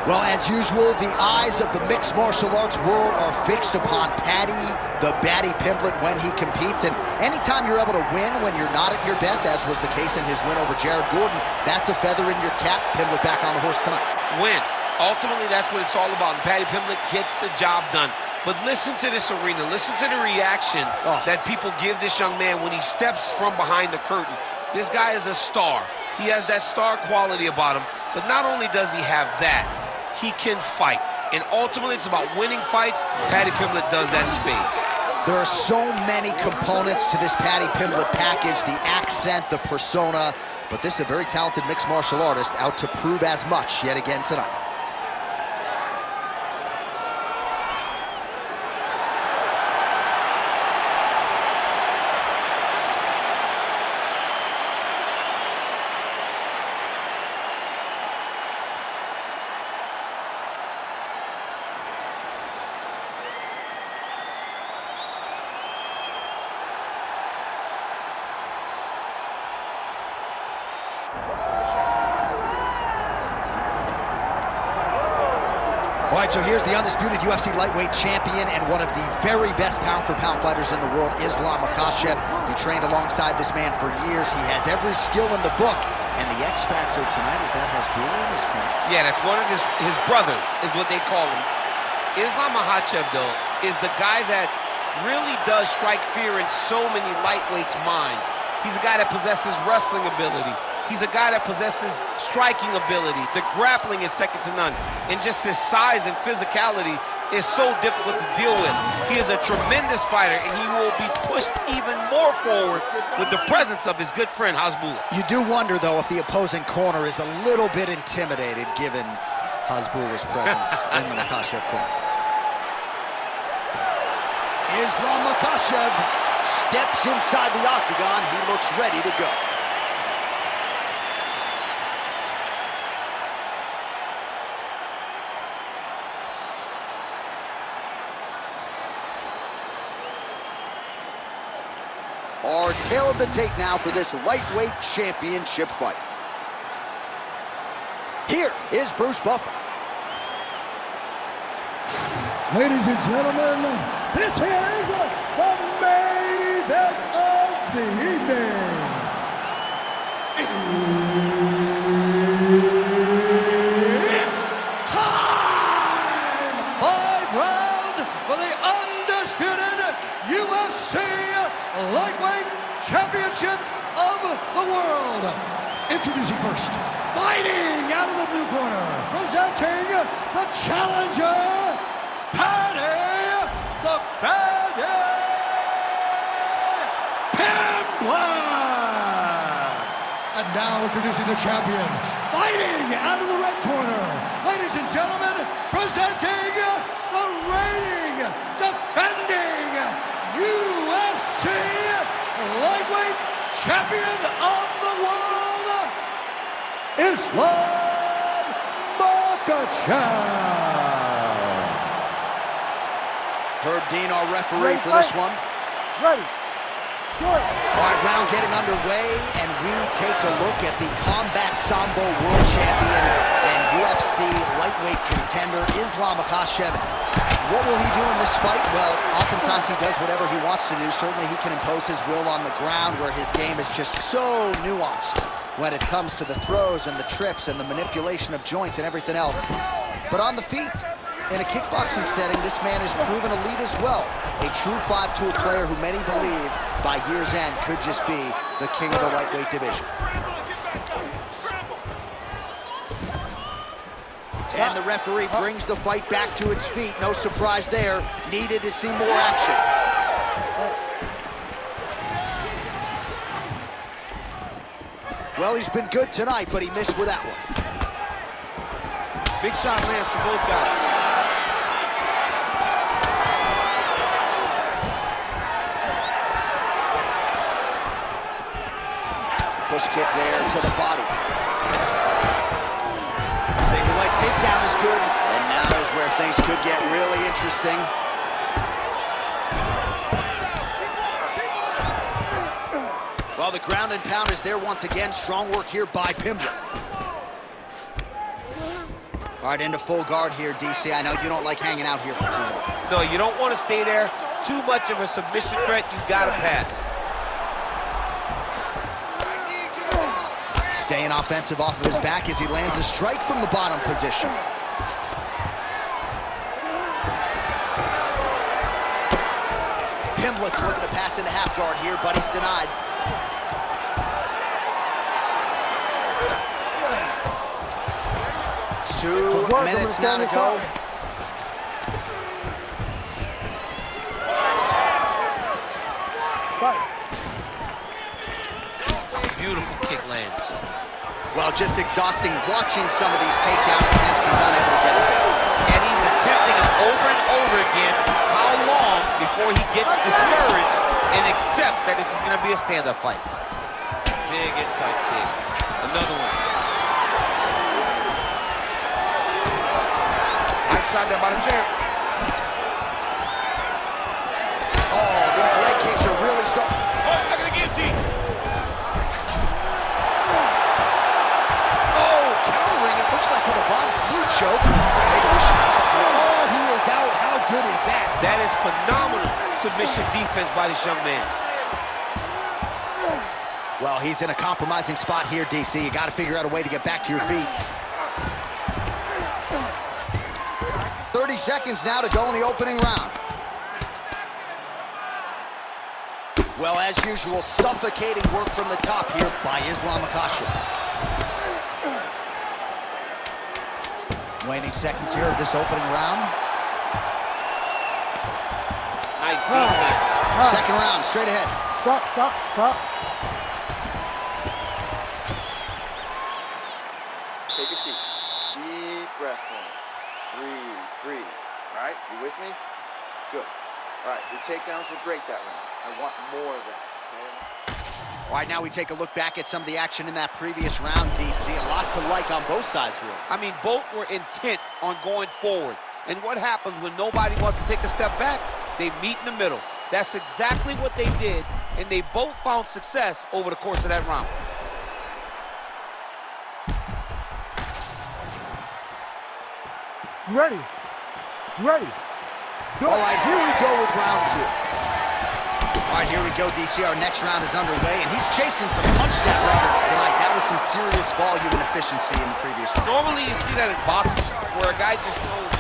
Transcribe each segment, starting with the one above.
Well, as usual, the eyes of the mixed martial arts world are fixed upon Paddy, the Paddy Pimblett, when he competes. And anytime you're able to win when you're not at your best, as was the case in his win over Jared Gordon, that's a feather in your cap. Pimblett back on the horse tonight. Win. Ultimately, that's what it's all about. And Paddy Pimblett gets the job done. But listen to this arena. Listen to the reaction that people give this young man when he steps from behind the curtain. This guy is a star. He has that star quality about him. But not only does he have that, he can fight. And ultimately, it's about winning fights. Paddy Pimblett does that in spades. There are so many components to this Paddy Pimblett package, the accent, the persona, but this is a very talented mixed martial artist out to prove as much yet again tonight. All right, so here's the undisputed UFC lightweight champion and one of the very best pound-for-pound fighters in the world, Makhachev. He trained alongside this man for years. He has every skill in the book. And the X factor tonight is that Hasbulla in his corner. Yeah, that's one of his brothers, is what they call him. Makhachev, though, is the guy that really does strike fear in so many lightweights' minds. He's a guy that possesses wrestling ability. He's a guy that possesses striking ability. The grappling is second to none. And just his size and physicality is so difficult to deal with. He is a tremendous fighter, and he will be pushed even more forward with the presence of his good friend, Hasbulla. You do wonder, though, if the opposing corner is a little bit intimidated given Hasbulla's presence in the Makhachev corner. Makhachev steps inside the octagon. He looks ready to go. Our tale of the tape now for this lightweight championship fight. Here is Bruce Buffer. Ladies and gentlemen, this is the main event of the evening. It's time! 5 rounds for the undisputed UFC Lightweight Championship of the world. Introducing first, fighting out of the blue corner, presenting the challenger, Paddy the Paddy Pimblett. And now introducing the champion, fighting out of the red corner, ladies and gentlemen, presenting the reigning, defending UFC Lightweight Champion of the world, Makhachev. Herb Dean, our referee for this one. Ready. Good. All right, round getting underway, and we take a look at the Combat Sambo World Champion and UFC lightweight contender, Makhachev. What will he do in this fight? Well, oftentimes he does whatever he wants to do. Certainly he can impose his will on the ground, where his game is just so nuanced when it comes to the throws and the trips and the manipulation of joints and everything else. But on the feet, in a kickboxing setting, this man is proven elite as well. A true 5-tool player who many believe by year's end could just be the king of the lightweight division. And the referee brings the fight back to its feet. No surprise there. Needed to see more action. Well, he's been good tonight, but he missed with that one. Big shot lands for both guys. Push kick there to the body. Single leg takedown is good, and now is where things could get really interesting. Well, the ground and pound is there once again. Strong work here by Pimblett. All right, into full guard here, DC. I know you don't like hanging out here for too long. No, you don't want to stay there. Too much of a submission threat, you gotta pass. Staying offensive off of his back as he lands a strike from the bottom position. Pimblett's looking to pass into half guard here, but he's denied. 2 minutes now to go. Beautiful kick lands. Well, just exhausting watching some of these takedown attempts. He's unable to get it back. And he's attempting it over and over again. How long before he gets discouraged and accepts that this is going to be a stand-up fight? Big inside kick. Another one. Nice shot there by the champ. Oh, these leg kicks are really starting. Oh, he's not going to guillotine. Looks like with a Von Flue choke. Maybe we should pop it. Oh, he is out. How good is that? That is phenomenal submission defense by this young man. Well, he's in a compromising spot here, DC. You got to figure out a way to get back to your feet. 30 seconds now to go in the opening round. Well, as usual, suffocating work from the top here by Islam Makhachev. Waning seconds here of this opening round. Nice defense. Second round, straight ahead. Stop. Take a seat. Deep breath in. Breathe. All right, you with me? Good. All right, your takedowns were great that round. I want more of that, okay? All right, now we take a look back at some of the action in that previous round, DC. A lot to like on both sides, really. I mean, both were intent on going forward. And what happens when nobody wants to take a step back? They meet in the middle. That's exactly what they did, and they both found success over the course of that round. You ready? Go. All right, here we go with round 2. All right, here we go, DC. Our next round is underway, and he's chasing some punch stat records tonight. That was some serious volume and efficiency in the previous round. Normally you see that in boxing, where a guy just throws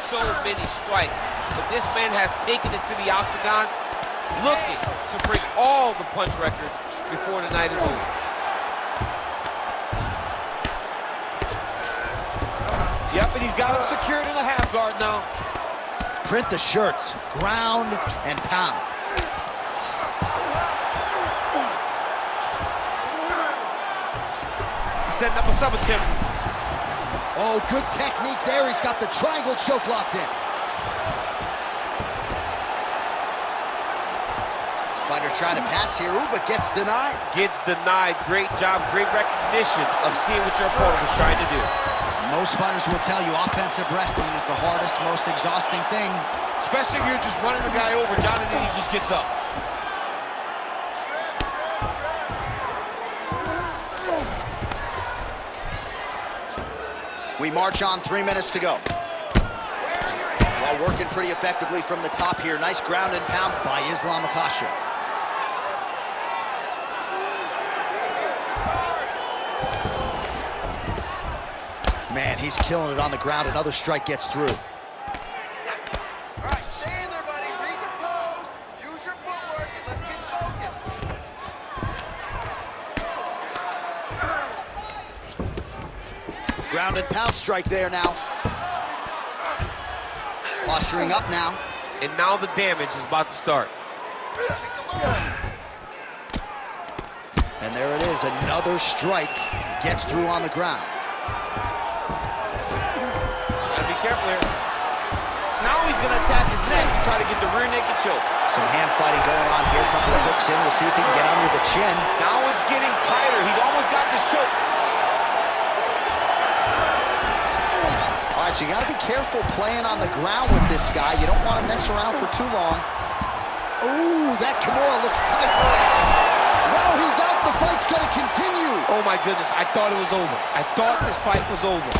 so many strikes. But this man has taken it to the octagon, looking to break all the punch records before the night is over. Yep, and he's got him secured in a half guard now. Print the shirts, ground and pound. Setting up a sub-attempt. Oh, good technique there. He's got the triangle choke locked in. Fighter trying to pass here, but gets denied. Gets denied. Great job, great recognition of seeing what your opponent was trying to do. Most fighters will tell you offensive wrestling is the hardest, most exhausting thing. Especially if you're just running the guy over, John, and then he just gets up. We march on, 3 minutes to go. While working pretty effectively from the top here. Nice ground and pound by Islam Makhachev. Man, he's killing it on the ground. Another strike gets through. All right, stay in there, buddy. Recompose. Use your footwork, and let's get focused. Ground and pound strike there now. Posturing up now. And now the damage is about to start. And there it is, another strike gets through on the ground. Gotta be careful here. Now he's gonna attack his neck to try to get the rear naked choke. Some hand fighting going on here, a couple of hooks in. We'll see if he can get under the chin. Now it's getting tighter. He's almost got this choke. All right, so you gotta be careful playing on the ground with this guy. You don't wanna mess around for too long. Ooh, that Kimura looks tight. Wow, he's out. The fight's gonna continue. Oh my goodness, I thought it was over. I thought this fight was over.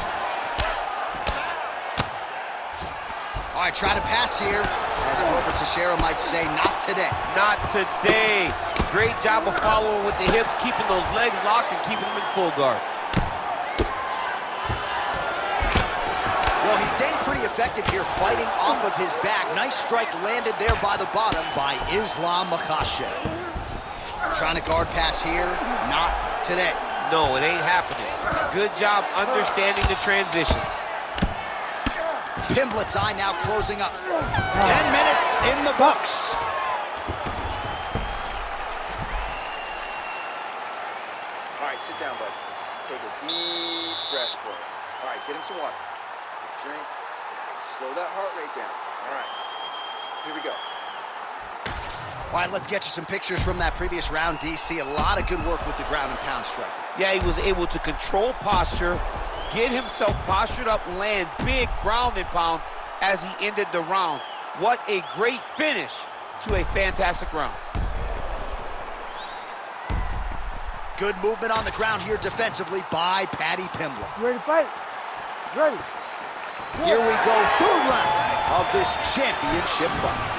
right, try to pass here. As Glover Teixeira might say, not today. Not today. Great job of following with the hips, keeping those legs locked and keeping them in full guard. Well, he's staying pretty effective here, fighting off of his back. Nice strike landed there by the bottom by Islam Makhachev. Trying to guard pass here, not today. No, it ain't happening. Good job understanding the transitions. Pimblett's eye now closing up. 10 minutes in the books. All right, sit down, bud. Take a deep breath for it. All right, get him some water. Drink. Slow that heart rate down. All right, here we go. All right, let's get you some pictures from that previous round, DC. A lot of good work with the ground and pound strike. Yeah, he was able to control posture, get himself postured up, land big ground and pound as he ended the round. What a great finish to a fantastic round. Good movement on the ground here defensively by Paddy Pimblett. You ready to fight? Ready. Here we go, third round of this championship fight.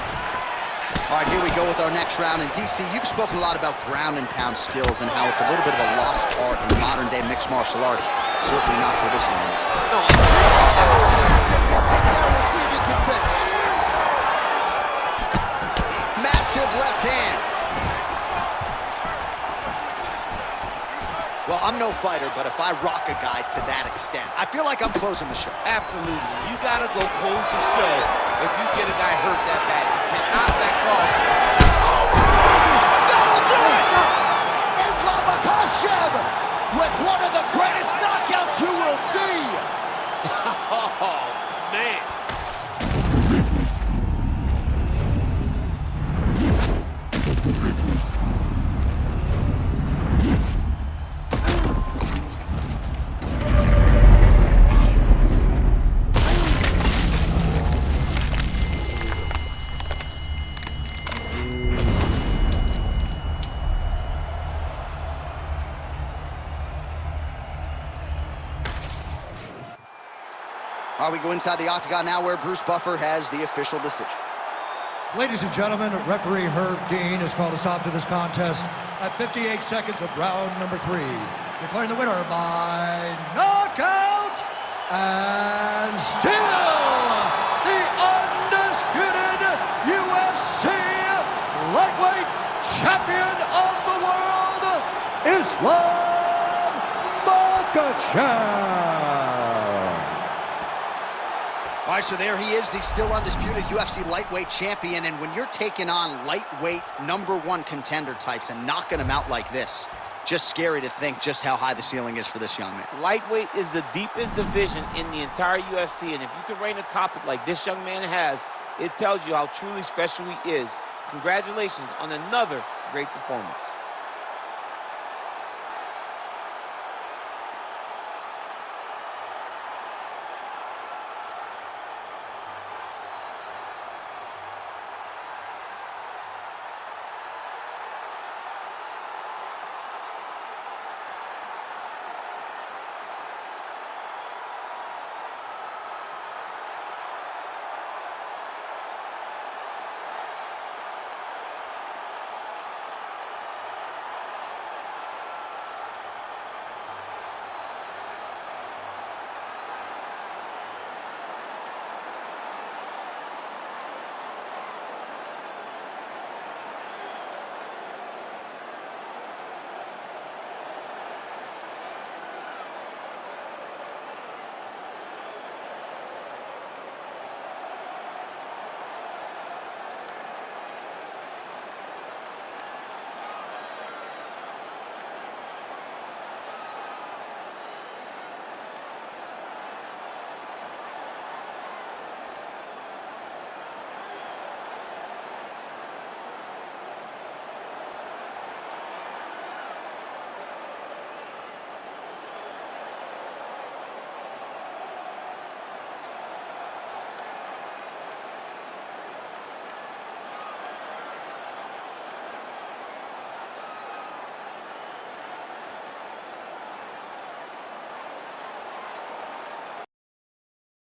All right, here we go with our next round. And DC, you've spoken a lot about ground and pound skills and how it's a little bit of a lost art in modern day mixed martial arts. Certainly not for this animal. No. Massive left hand. Well, I'm no fighter, but if I rock a guy to that extent, I feel like I'm closing the show. Absolutely. You got to go close the show if you get a guy hurt that bad. You cannot back off. That'll do it! Islam Makhachev with one of the greatest knockouts you will see. Oh, man. All right, we go inside the octagon now where Bruce Buffer has the official decision. Ladies and gentlemen, referee Herb Dean has called a stop to this contest at 58 seconds of round number 3. Declaring the winner by knockout and still the undisputed UFC lightweight champion of the world, Islam Makhachev. All right, so there he is, the still undisputed UFC lightweight champion. And when you're taking on lightweight #1 contender types and knocking them out like this, just scary to think just how high the ceiling is for this young man. Lightweight is the deepest division in the entire UFC, and if you can reign atop it like this young man has, it tells you how truly special he is. Congratulations on another great performance.